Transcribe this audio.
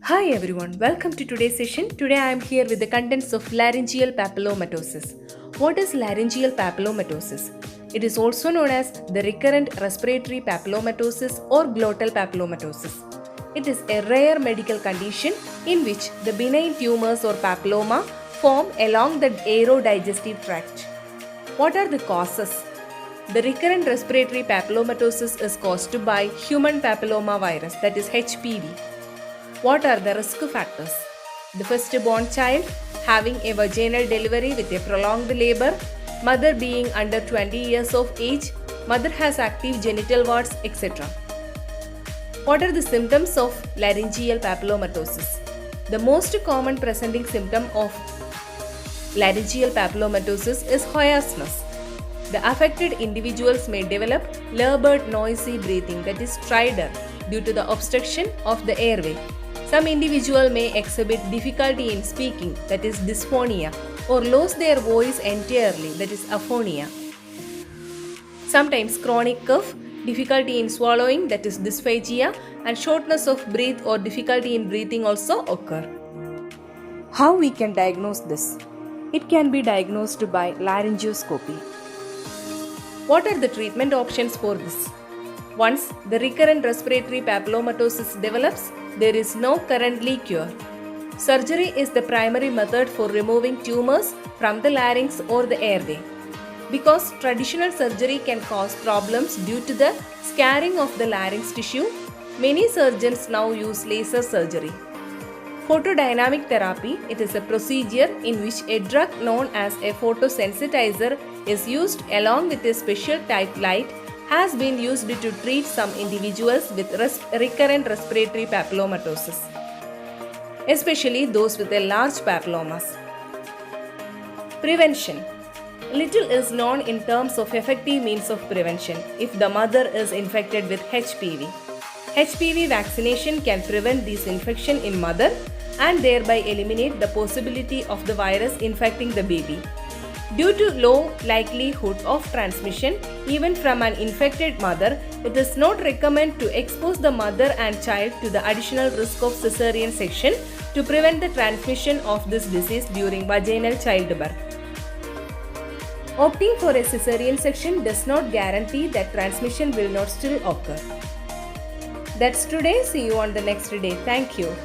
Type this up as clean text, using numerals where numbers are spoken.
Hi everyone, welcome to today's session. Today I am here with the contents of laryngeal papillomatosis. What is laryngeal papillomatosis? It is also known as the recurrent respiratory papillomatosis or glottal papillomatosis. It is a rare medical condition in which the benign tumors or papilloma form along the aerodigestive tract. What are the causes? The recurrent respiratory papillomatosis is caused by human papilloma virus, that is HPV. What are the risk factors? The first-born child, having a vaginal delivery with a prolonged labor, mother being under 20 years of age, mother has active genital warts, etc. What are the symptoms of laryngeal papillomatosis? The most common presenting symptom of laryngeal papillomatosis is hoarseness. The affected individuals may develop labored noisy breathing, that is stridor, due to the obstruction of the airway. Some individual may exhibit difficulty in speaking, that is dysphonia, or lose their voice entirely, that is aphonia. Sometimes chronic cough, difficulty in swallowing, that is dysphagia, and shortness of breath or difficulty in breathing also occur. How we can diagnose this? It can be diagnosed by laryngoscopy. What are the treatment options for this? Once the recurrent respiratory papillomatosis develops, there is no currently cure. Surgery is the primary method for removing tumors from the larynx or the airway. Because traditional surgery can cause problems due to the scarring of the larynx tissue, many surgeons now use laser surgery. Photodynamic therapy, it is a procedure in which a drug known as a photosensitizer is used along with a special type light, has been used to treat some individuals with recurrent respiratory papillomatosis, especially those with a large papillomas. Prevention. Little is known in terms of effective means of prevention if the mother is infected with HPV. HPV vaccination can prevent this infection in mother and thereby eliminate the possibility of the virus infecting the baby. Due to low likelihood of transmission, even from an infected mother, it is not recommended to expose the mother and child to the additional risk of cesarean section to prevent the transmission of this disease during vaginal childbirth. Opting for a cesarean section does not guarantee that transmission will not still occur. That's today. See you on the next day. Thank you.